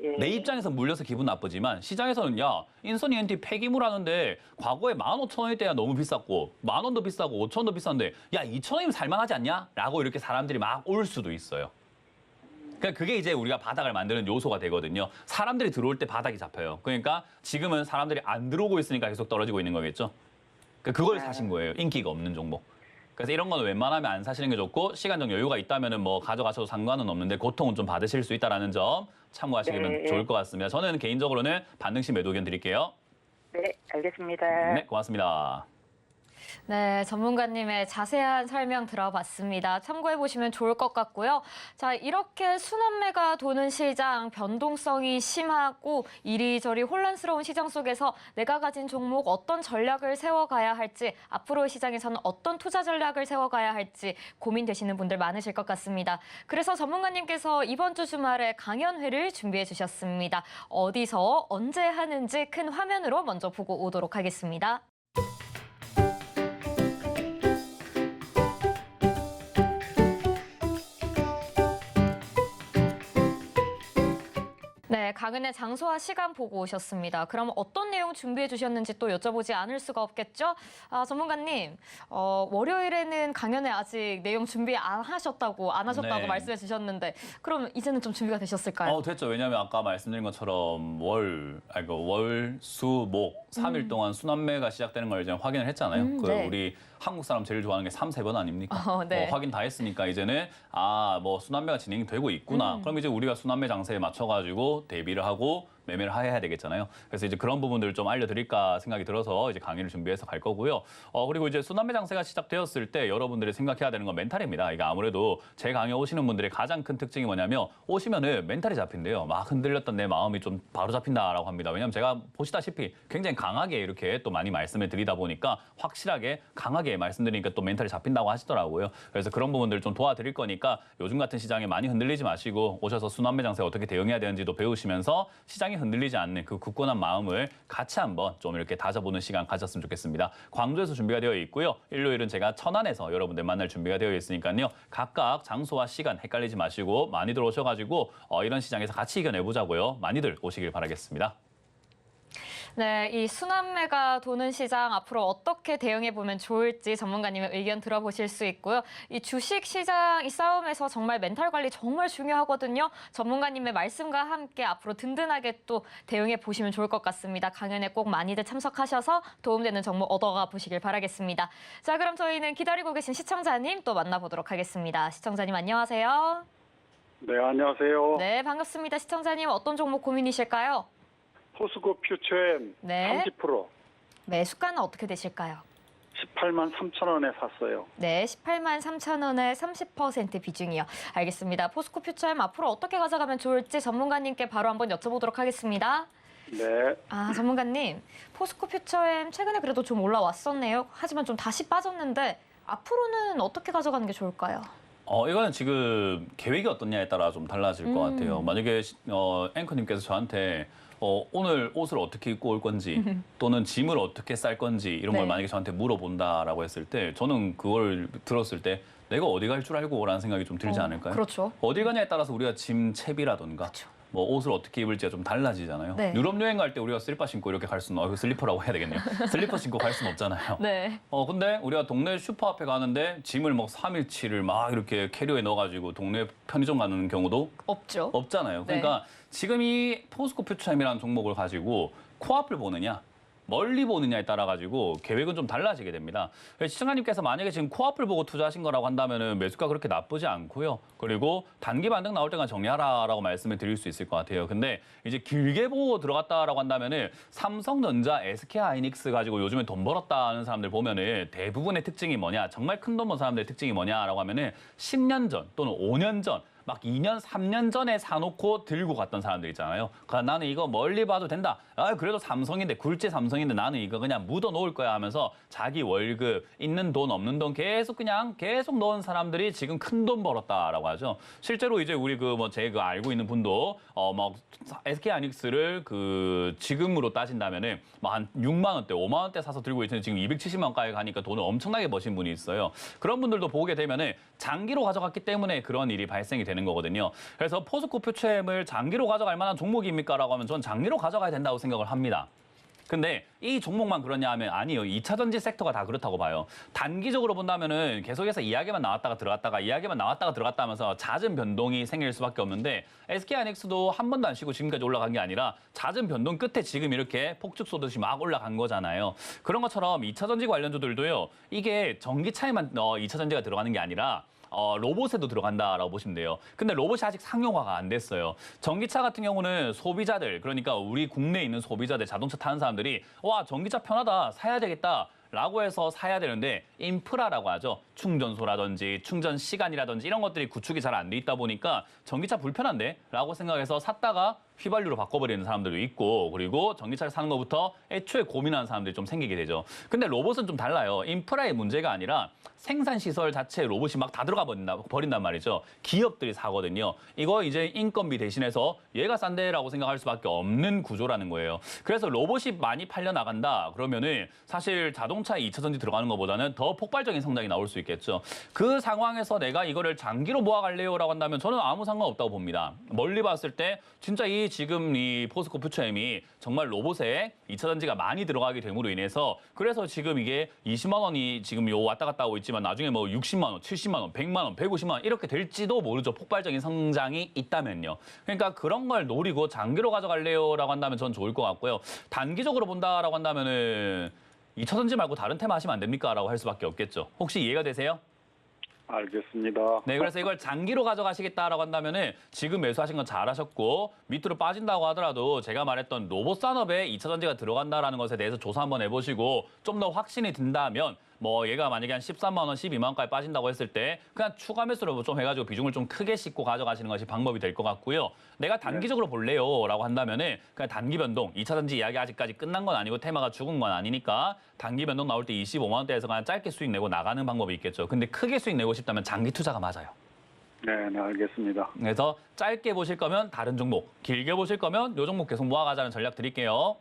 예. 내 입장에서 물려서 기분 나쁘지만 시장에서는 야 인선 ENT 폐기물 하는데 과거에 15,000원일 때야 너무 비쌌고 10,000원도 비싸고 5,000원도 비싼데 야 2,000원이면 살만하지 않냐? 라고 이렇게 사람들이 막 올 수도 있어요. 그러니까 그게 이제 우리가 바닥을 만드는 요소가 되거든요. 사람들이 들어올 때 바닥이 잡혀요. 그러니까 지금은 사람들이 안 들어오고 있으니까 계속 떨어지고 있는 거겠죠. 그러니까 그걸 사신 거예요. 인기가 없는 종목. 그래서 이런 건 웬만하면 안 사시는 게 좋고 시간적 여유가 있다면은 뭐 가져가셔도 상관은 없는데 고통은 좀 받으실 수 있다라는 점 참고하시면 네. 좋을 것 같습니다. 저는 개인적으로는 반등시 매도 의견 드릴게요. 네, 알겠습니다. 네, 고맙습니다. 네, 전문가님의 자세한 설명 들어봤습니다. 참고해 보시면 좋을 것 같고요. 자, 이렇게 순환매가 도는 시장, 변동성이 심하고 이리저리 혼란스러운 시장 속에서 내가 가진 종목 어떤 전략을 세워가야 할지, 앞으로의 시장에서는 어떤 투자 전략을 세워가야 할지 고민되시는 분들 많으실 것 같습니다. 그래서 전문가님께서 이번 주 주말에 강연회를 준비해 주셨습니다. 어디서 언제 하는지 큰 화면으로 먼저 보고 오도록 하겠습니다. 네, 강연의 장소와 시간 보고 오셨습니다. 그럼 어떤 내용 준비해 주셨는지 또 여쭤보지 않을 수가 없겠죠? 전문가님, 월요일에는 강연에 아직 내용 준비 안 하셨다고 네. 말씀해 주셨는데 그럼 이제는 좀 준비가 되셨을까요? 됐죠. 왜냐하면 아까 말씀드린 것처럼 월, 수, 목 3일 동안 순환매가 시작되는 걸 이제 확인을 했잖아요. 네. 우리 한국 사람 제일 좋아하는 게 3, 4번 아닙니까? 네. 확인 다 했으니까 이제는 뭐 순환매가 진행이 되고 있구나. 그럼 이제 우리가 순환매 장세에 맞춰가지고 대비를 하고 매매를 해야 되겠잖아요. 그래서 이제 그런 부분들을 좀 알려드릴까 생각이 들어서 이제 강의를 준비해서 갈 거고요. 그리고 이제 순환매 장세가 시작되었을 때 여러분들이 생각해야 되는 건 멘탈입니다. 이게 아무래도 제 강의 오시는 분들의 가장 큰 특징이 뭐냐면 오시면은 멘탈이 잡힌대요. 막 흔들렸던 내 마음이 좀 바로 잡힌다라고 합니다. 왜냐하면 제가 보시다시피 굉장히 강하게 이렇게 또 많이 말씀을 드리다 보니까 확실하게 강하게 말씀드리니까 또 멘탈이 잡힌다고 하시더라고요. 그래서 그런 부분들을 좀 도와드릴 거니까 요즘 같은 시장에 많이 흔들리지 마시고 오셔서 순환매 장세에 어떻게 대응해야 되는지도 배우시면서 시장이 흔들리지 않는 그 굳건한 마음을 같이 한번 좀 이렇게 다져보는 시간 가졌으면 좋겠습니다. 광주에서 준비가 되어 있고요. 일요일은 제가 천안에서 여러분들 만날 준비가 되어 있으니까요. 각각 장소와 시간 헷갈리지 마시고 많이들 오셔가지고 이런 시장에서 같이 이겨내보자고요. 많이들 오시길 바라겠습니다. 네, 이 순환매가 도는 시장 앞으로 어떻게 대응해 보면 좋을지 전문가님의 의견 들어보실 수 있고요. 이 주식 시장 이 싸움에서 정말 멘탈 관리 정말 중요하거든요. 전문가님의 말씀과 함께 앞으로 든든하게 또 대응해 보시면 좋을 것 같습니다. 강연에 꼭 많이들 참석하셔서 도움되는 정보 얻어가 보시길 바라겠습니다. 자, 그럼 저희는 기다리고 계신 시청자님 또 만나보도록 하겠습니다. 시청자님 안녕하세요. 네, 안녕하세요. 네, 반갑습니다. 시청자님 어떤 종목 고민이실까요? 포스코 퓨처엠 네. 30% 매수가는 어떻게 되실까요? 18만 3천 원에 샀어요. 네, 18만 3천 원의 30% 비중이요. 알겠습니다. 포스코 퓨처엠 앞으로 어떻게 가져가면 좋을지 전문가님께 바로 한번 여쭤보도록 하겠습니다. 네, 전문가님, 포스코 퓨처엠 최근에 그래도 좀 올라왔었네요. 하지만 좀 다시 빠졌는데 앞으로는 어떻게 가져가는 게 좋을까요? 이거는 지금 계획이 어떻냐에 따라 좀 달라질 것 같아요. 만약에 앵커님께서 저한테 오늘 옷을 어떻게 입고 올 건지 또는 짐을 어떻게 쌀 건지 이런 걸 네. 만약에 저한테 물어본다라고 했을 때 저는 그걸 들었을 때 내가 어디 갈 줄 알고라는 생각이 좀 들지 않을까요? 그렇죠. 어디 가냐에 따라서 우리가 짐 채비라던가 그렇죠. 뭐 옷을 어떻게 입을지가 좀 달라지잖아요. 네. 유럽 여행 갈 때 우리가 슬리퍼 신고 이렇게 갈 수는 슬리퍼라고 해야 되겠네요. 슬리퍼 신고 갈 수는 없잖아요. 네. 근데 우리가 동네 슈퍼 앞에 가는데 짐을 막 3일치를 막 이렇게 캐리어에 넣어가지고 동네 편의점 가는 경우도 없죠. 없잖아요. 네. 그러니까 지금 이 포스코 퓨처엠이라는 종목을 가지고 코앞을 보느냐 멀리 보느냐에 따라 가지고 계획은 좀 달라지게 됩니다. 시청자님께서 만약에 지금 코앞을 보고 투자하신 거라고 한다면은 매수가 그렇게 나쁘지 않고요. 그리고 단기 반등 나올 때까지 정리하라라고 말씀을 드릴 수 있을 것 같아요. 근데 이제 길게 보고 들어갔다라고 한다면은 삼성전자, SK하이닉스 가지고 요즘에 돈 벌었다 하는 사람들 보면은 대부분의 특징이 뭐냐, 정말 큰 돈 번 사람들의 특징이 뭐냐라고 하면은 10년 전 또는 5년 전 막 2년, 3년 전에 사놓고 들고 갔던 사람들 있잖아요. 그러니까 나는 이거 멀리 봐도 된다. 아, 그래도 삼성인데, 굴제 삼성인데 나는 이거 그냥 묻어 놓을 거야 하면서 자기 월급, 있는 돈, 없는 돈 계속 넣은 사람들이 지금 큰 돈 벌었다라고 하죠. 실제로 이제 우리 제가 알고 있는 분도 막 SK 하이닉스를 지금으로 따진다면은 한 6만 원대, 5만 원대 사서 들고 있는데 지금 270만 원까지 가니까 돈을 엄청나게 버신 분이 있어요. 그런 분들도 보게 되면은 장기로 가져갔기 때문에 그런 일이 발생이 되는 거거든요. 그래서 포스코 퓨처엠을 장기로 가져갈 만한 종목입니까라고 하면 전 장기로 가져가야 된다고 생각을 합니다. 근데 이 종목만 그러냐 하면 아니에요. 2차 전지 섹터가 다 그렇다고 봐요. 단기적으로 본다면은 계속해서 이야기만 나왔다가 들어갔다가 이야기만 나왔다가 들어갔다 하면서 잦은 변동이 생길 수밖에 없는데 SK 하이닉스도 한 번도 안 쉬고 지금까지 올라간 게 아니라 잦은 변동 끝에 지금 이렇게 폭죽 쏘듯이 막 올라간 거잖아요. 그런 것처럼 2차 전지 관련주들도요. 이게 전기차에만 2차 전지가 들어가는 게 아니라 로봇에도 들어간다라고 보시면 돼요. 근데 로봇이 아직 상용화가 안 됐어요. 전기차 같은 경우는 소비자들, 그러니까 우리 국내에 있는 소비자들, 자동차 타는 사람들이 와, 전기차 편하다, 사야 되겠다. 라고 해서 사야 되는데 인프라라고 하죠. 충전소라든지 충전 시간이라든지 이런 것들이 구축이 잘 안 돼 있다 보니까 전기차 불편한데? 라고 생각해서 샀다가 휘발유로 바꿔버리는 사람들도 있고 그리고 전기차를 사는 것부터 애초에 고민하는 사람들이 좀 생기게 되죠. 근데 로봇은 좀 달라요. 인프라의 문제가 아니라 생산시설 자체에 로봇이 막 다 들어가 버린단 말이죠. 기업들이 사거든요. 이거 이제 인건비 대신해서 얘가 싼데라고 생각할 수밖에 없는 구조라는 거예요. 그래서 로봇이 많이 팔려나간다 그러면은 사실 자동차 2차 전지 들어가는 것보다는 더 폭발적인 성장이 나올 수 있겠죠. 그 상황에서 내가 이거를 장기로 모아갈래요라고 한다면 저는 아무 상관없다고 봅니다. 멀리 봤을 때 진짜 지금 이 포스코 퓨처엠이 정말 로봇에 2차 전지가 많이 들어가게 됨으로 인해서 그래서 지금 이게 20만 원이 지금 왔다 갔다 하고 있지만 나중에 뭐 60만 원, 70만 원, 100만 원, 150만 원 이렇게 될지도 모르죠. 폭발적인 성장이 있다면요. 그러니까 그런 걸 노리고 장기로 가져갈래요라고 한다면 전 좋을 것 같고요. 단기적으로 본다라고 한다면은 2차 전지 말고 다른 테마 하시면 안 됩니까? 라고 할 수밖에 없겠죠. 혹시 이해가 되세요? 알겠습니다. 네, 그래서 이걸 장기로 가져가시겠다라고 한다면은 지금 매수하신 건 잘하셨고 밑으로 빠진다고 하더라도 제가 말했던 로봇 산업에 2차 전지가 들어간다라는 것에 대해서 조사 한번 해보시고 좀 더 확신이 든다면 뭐 얘가 만약에 한 13만 원, 12만 원까지 빠진다고 했을 때 그냥 추가 매수로 좀 해가지고 비중을 좀 크게 싣고 가져가시는 것이 방법이 될 것 같고요. 내가 단기적으로 볼래요라고 한다면은 그냥 단기 변동, 2차 전지 이야기 아직까지 끝난 건 아니고 테마가 죽은 건 아니니까 단기 변동 나올 때 25만 원대에서 그냥 짧게 수익 내고 나가는 방법이 있겠죠. 근데 크게 수익 내고 싶다면 장기 투자가 맞아요. 네, 알겠습니다. 그래서 짧게 보실 거면 다른 종목, 길게 보실 거면 요 종목 계속 모아가자는 전략 드릴게요.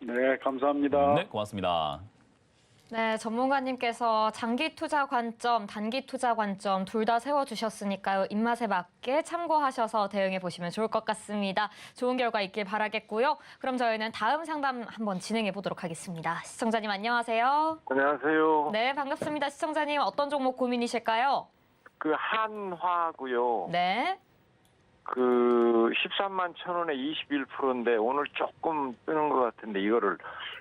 네, 감사합니다. 네, 고맙습니다. 네, 전문가님께서 장기 투자 관점, 단기 투자 관점 둘 다 세워주셨으니까요. 입맛에 맞게 참고하셔서 대응해 보시면 좋을 것 같습니다. 좋은 결과 있길 바라겠고요. 그럼 저희는 다음 상담 한번 진행해 보도록 하겠습니다. 시청자님 안녕하세요. 안녕하세요. 네, 반갑습니다. 시청자님 어떤 종목 고민이실까요? 그 한화고요. 네. 그 13만 1,000원에 21%인데 오늘 조금 뜨는 것 같은데 이거를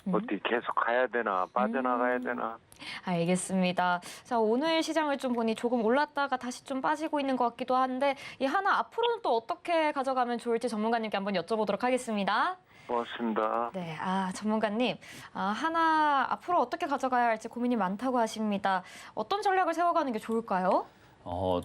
어떻게 계속 가야 되나 빠져나가야 되나? 알겠습니다. 자, 오늘 시장을 좀 보니 조금 올랐다가 다시 좀 빠지고 있는 것 같기도 한데 이 하나 앞으로는 또 어떻게 가져가면 좋을지 전문가님께 한번 여쭤보도록 하겠습니다. 고맙습니다. 네, 전문가님, 하나 앞으로 어떻게 가져가야 할지 고민이 많다고 하십니다. 어떤 전략을 세워가는 게 좋을까요?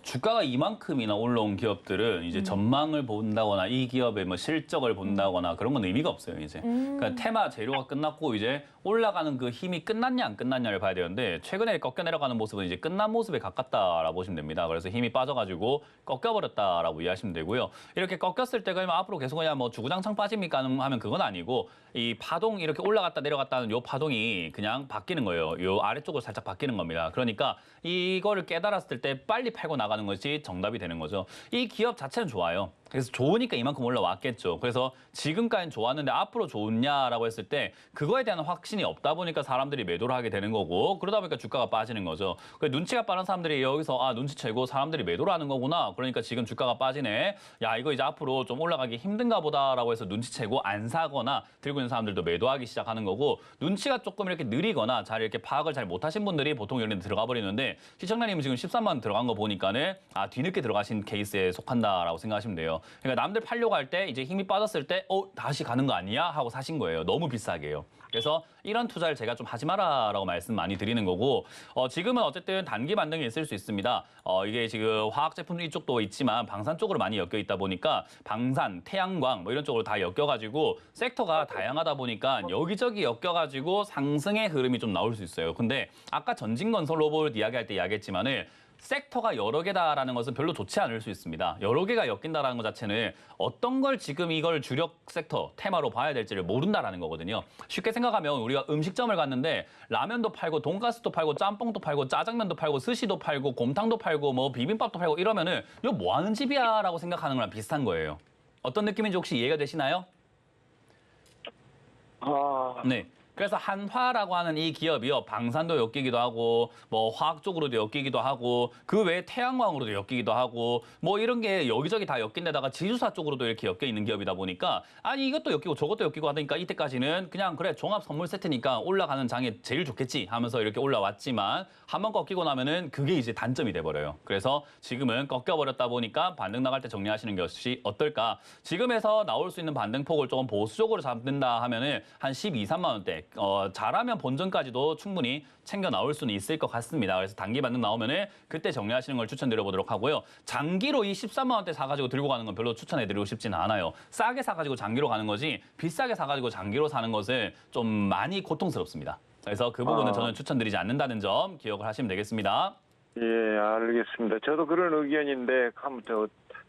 주가가 이만큼이나 올라온 기업들은 이제 전망을 본다거나 이 기업의 뭐 실적을 본다거나 그런 건 의미가 없어요, 이제. 그러니까 테마 재료가 끝났고 이제 올라가는 그 힘이 끝났냐 안 끝났냐를 봐야 되는데 최근에 꺾여 내려가는 모습은 이제 끝난 모습에 가깝다라고 보시면 됩니다. 그래서 힘이 빠져가지고 꺾여버렸다라고 이해하시면 되고요. 이렇게 꺾였을 때 그러면 앞으로 계속 그냥 뭐 주구장창 빠집니까 하면 그건 아니고 이 파동 이렇게 올라갔다 내려갔다는 요 파동이 그냥 바뀌는 거예요. 요 아래쪽으로 살짝 바뀌는 겁니다. 그러니까 이거를 깨달았을 때 빨리 팔고 나가는 것이 정답이 되는 거죠. 이 기업 자체는 좋아요. 그래서 좋으니까 이만큼 올라왔겠죠. 그래서 지금까지는 좋았는데 앞으로 좋냐라고 했을 때 그거에 대한 확신이 없다 보니까 사람들이 매도를 하게 되는 거고 그러다 보니까 주가가 빠지는 거죠. 눈치가 빠른 사람들이 여기서 눈치채고 사람들이 매도를 하는 거구나. 그러니까 지금 주가가 빠지네. 야, 이거 이제 앞으로 좀 올라가기 힘든가 보다라고 해서 눈치채고 안 사거나 들고 있는 사람들도 매도하기 시작하는 거고 눈치가 조금 이렇게 느리거나 잘 이렇게 파악을 잘 못하신 분들이 보통 이런 데 들어가 버리는데 시청자님은 지금 13만 원 들어간 거 보니까는 뒤늦게 들어가신 케이스에 속한다라고 생각하시면 돼요. 그러니까 남들 팔려고 할 때 이제 힘이 빠졌을 때 다시 가는 거 아니야? 하고 사신 거예요. 너무 비싸게요. 그래서 이런 투자를 제가 좀 하지 마라라고 말씀 많이 드리는 거고 지금은 어쨌든 단기 반등이 있을 수 있습니다. 이게 지금 화학 제품 이쪽도 있지만 방산 쪽으로 많이 엮여 있다 보니까 방산, 태양광 뭐 이런 쪽으로 다 엮여가지고 섹터가 다양하다 보니까 여기저기 엮여가지고 상승의 흐름이 좀 나올 수 있어요. 근데 아까 전진건설 로봇 이야기할 때 이야기했지만은 섹터가 여러 개다라는 것은 별로 좋지 않을 수 있습니다. 여러 개가 엮인다라는 것 자체는 어떤 걸 지금 이걸 주력 섹터, 테마로 봐야 될지를 모른다라는 거거든요. 쉽게 생각하면 우리가 음식점을 갔는데 라면도 팔고 돈가스도 팔고 짬뽕도 팔고 짜장면도 팔고 스시도 팔고 곰탕도 팔고 뭐 비빔밥도 팔고 이러면은 이거 뭐 하는 집이야? 라고 생각하는 거랑 비슷한 거예요. 어떤 느낌인지 혹시 이해가 되시나요? 네. 그래서 한화라고 하는 이 기업이요. 방산도 엮이기도 하고 뭐 화학 쪽으로도 엮이기도 하고 그 외에 태양광으로도 엮이기도 하고 뭐 이런 게 여기저기 다 엮인 데다가 지주사 쪽으로도 이렇게 엮여 있는 기업이다 보니까 아니 이것도 엮이고 저것도 엮이고 하니까 이때까지는 그냥 그래 종합 선물 세트니까 올라가는 장에 제일 좋겠지 하면서 이렇게 올라왔지만 한번 꺾이고 나면은 그게 이제 단점이 돼버려요. 그래서 지금은 꺾여버렸다 보니까 반등 나갈 때 정리하시는 것이 어떨까. 지금에서 나올 수 있는 반등폭을 조금 보수적으로 잡는다 하면은 한 12, 3만 원대 잘하면 본전까지도 충분히 챙겨 나올 수는 있을 것 같습니다. 그래서 단기 반등 나오면은 그때 정리하시는 걸 추천드려 보도록 하고요. 장기로 이 13만 원대 사가지고 들고 가는 건 별로 추천해드리고 싶지는 않아요. 싸게 사가지고 장기로 가는 거지 비싸게 사가지고 장기로 사는 것은 좀 많이 고통스럽습니다. 그래서 그 부분은 저는 추천드리지 않는다는 점 기억을 하시면 되겠습니다. 예, 알겠습니다. 저도 그런 의견인데 한번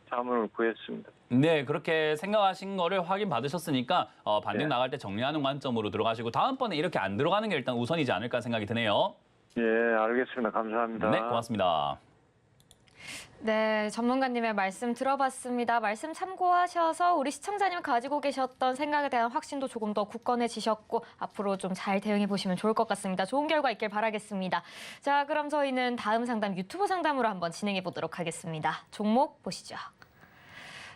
자문을 구했습니다. 네, 그렇게 생각하신 거를 확인 받으셨으니까 반등 네. 나갈 때 정리하는 관점으로 들어가시고 다음번에 이렇게 안 들어가는 게 일단 우선이지 않을까 생각이 드네요. 예, 알겠습니다. 감사합니다. 네, 고맙습니다. 네, 전문가님의 말씀 들어봤습니다. 말씀 참고하셔서 우리 시청자님 가지고 계셨던 생각에 대한 확신도 조금 더 굳건해지셨고 앞으로 좀 잘 대응해 보시면 좋을 것 같습니다. 좋은 결과 있길 바라겠습니다. 자, 그럼 저희는 다음 상담 유튜브 상담으로 한번 진행해 보도록 하겠습니다. 종목 보시죠.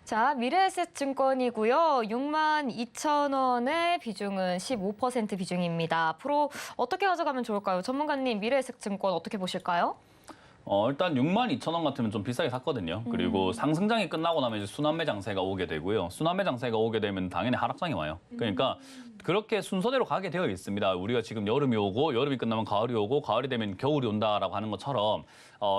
자, 미래에셋증권이고요. 62,000원의 비중은 15% 비중입니다. 앞으로 어떻게 가져가면 좋을까요? 전문가님, 미래에셋증권 어떻게 보실까요? 일단 62,000원 같으면 좀 비싸게 샀거든요. 그리고 상승장이 끝나고 나면 이제 순환매 장세가 오게 되고요. 순환매 장세가 오게 되면 당연히 하락장이 와요. 그러니까 그렇게 순서대로 가게 되어 있습니다. 우리가 지금 여름이 오고 여름이 끝나면 가을이 오고 가을이 되면 겨울이 온다라고 하는 것처럼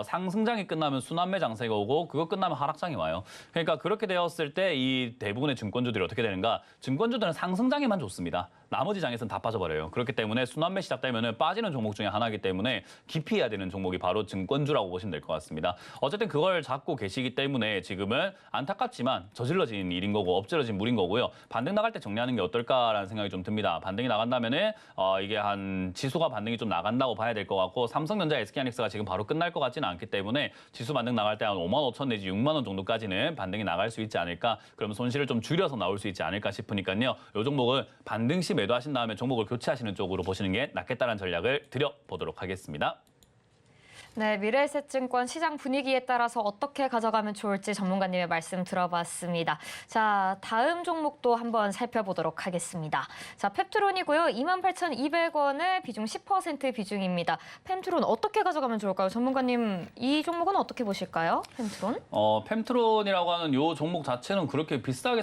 상승장이 끝나면 순환매 장세가 오고 그거 끝나면 하락장이 와요. 그러니까 그렇게 되었을 때 이 대부분의 증권주들이 어떻게 되는가? 증권주들은 상승장에만 좋습니다. 나머지 장에서는 다 빠져버려요. 그렇기 때문에 순환매 시작되면은 빠지는 종목 중에 하나이기 때문에 기피해야 되는 종목이 바로 증권주라고 보시면 될 것 같습니다. 어쨌든 그걸 잡고 계시기 때문에 지금은 안타깝지만 저질러진 일인 거고 엎질러진 물인 거고요. 반등 나갈 때 정리하는 게 어떨까라는 생각이 좀 듭니다. 반등이 나간다면은 이게 한 지수가 반등이 좀 나간다고 봐야 될 것 같고 삼성전자, SK하이닉스가 지금 바로 끝날 것 같지는 않기 때문에 지수 반등 나갈 때 한 55,000 내지 6만 원 정도까지는 반등이 나갈 수 있지 않을까. 그럼 손실을 좀 줄여서 나올 수 있지 않을까 싶으니까요. 이 종목은 반등 시 매도하신 다음에 종목을 교체하시는 쪽으로 보시는 게 낫겠다는 전략을 드려보도록 하겠습니다. 네, 미래에셋증권 시장 분위기에 따라서 어떻게 가져가면 좋을지 전문가님의 말씀 들어봤습니다. 자, 다음 종목도 한번 살펴보도록 하겠습니다. 자, 펩트론이고요. 28,200원의 비중 10% 비중입니다. 펩트론 어떻게 가져가면 좋을까요? 전문가님, 이 종목은 어떻게 보실까요? 펩트론? 펩트론이라고 하는 요 종목 자체는 그렇게 비싸게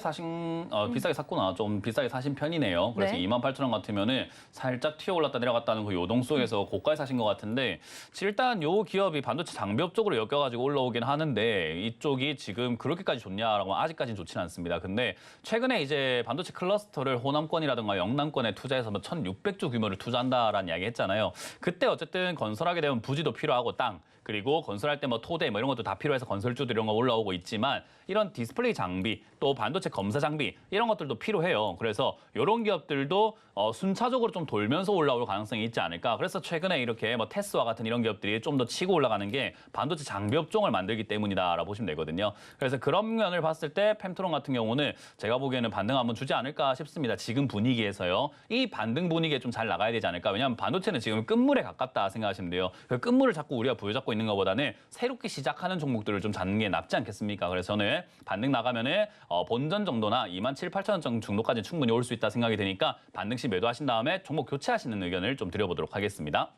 비싸게 샀구나. 좀 비싸게 사신 편이네요. 그래서 네. 28,000원 같으면은 살짝 튀어 올랐다 내려갔다는 그 요동 속에서 고가에 사신 것 같은데 일단 요 기업이 반도체 장비업 쪽으로 엮여가지고 올라오긴 하는데 이쪽이 지금 그렇게까지 좋냐라고 하면 아직까지는 좋지는 않습니다. 근데 최근에 이제 반도체 클러스터를 호남권이라든가 영남권에 투자해서 뭐 1,600조 규모를 투자한다라는 이야기 했잖아요. 그때 어쨌든 건설하게 되면 부지도 필요하고 땅 그리고 건설할 때 뭐 토대 뭐 이런 것도 다 필요해서 건설주들 이런 거 올라오고 있지만 이런 디스플레이 장비 또 반도체 검사 장비 이런 것들도 필요해요. 그래서 이런 기업들도 순차적으로 좀 돌면서 올라올 가능성이 있지 않을까. 그래서 최근에 이렇게 뭐 테스와 같은 이런 기업들이 좀 더 치고 올라가는 게 반도체 장비 업종을 만들기 때문이다라고 보시면 되거든요. 그래서 그런 면을 봤을 때 펩트론 같은 경우는 제가 보기에는 반등 한번 주지 않을까 싶습니다. 지금 분위기에서요. 이 반등 분위기에 좀 잘 나가야 되지 않을까. 왜냐하면 반도체는 지금 끝물에 가깝다 생각하시면 돼요. 그 끝물을 자꾸 우리가 부여잡고 있는 것보다는 새롭게 시작하는 종목들을 좀 잡는 게 낫지 않겠습니까? 그래서 저는 반등 나가면은 본전 정도나 27,800원 정도까지 충분히 올 수 있다 생각이 되니까 반등 시 매도하신 다음에 종목 교체하시는 의견을 좀 드려보도록 하겠습니다.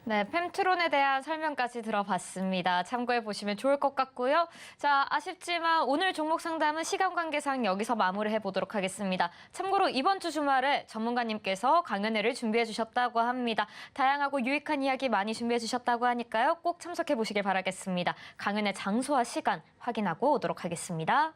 네, 펜트론에 대한 설명까지 들어봤습니다. 참고해 보시면 좋을 것 같고요. 자, 아쉽지만 오늘 종목 상담은 시간 관계상 여기서 마무리해 보도록 하겠습니다. 참고로 이번 주 주말에 전문가님께서 강연회를 준비해 주셨다고 합니다. 다양하고 유익한 이야기 많이 준비해 주셨다고 하니까요. 꼭 참석해 보시길 바라겠습니다. 강연회 장소와 시간 확인하고 오도록 하겠습니다.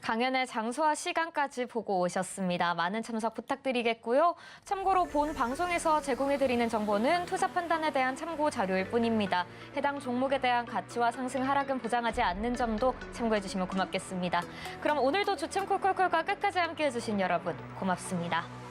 강연의 장소와 시간까지 보고 오셨습니다. 많은 참석 부탁드리겠고요. 참고로 본 방송에서 제공해드리는 정보는 투자 판단에 대한 참고 자료일 뿐입니다. 해당 종목에 대한 가치와 상승 하락은 보장하지 않는 점도 참고해 주시면 고맙겠습니다. 그럼 오늘도 주춤 콜콜콜과 끝까지 함께해 주신 여러분 고맙습니다.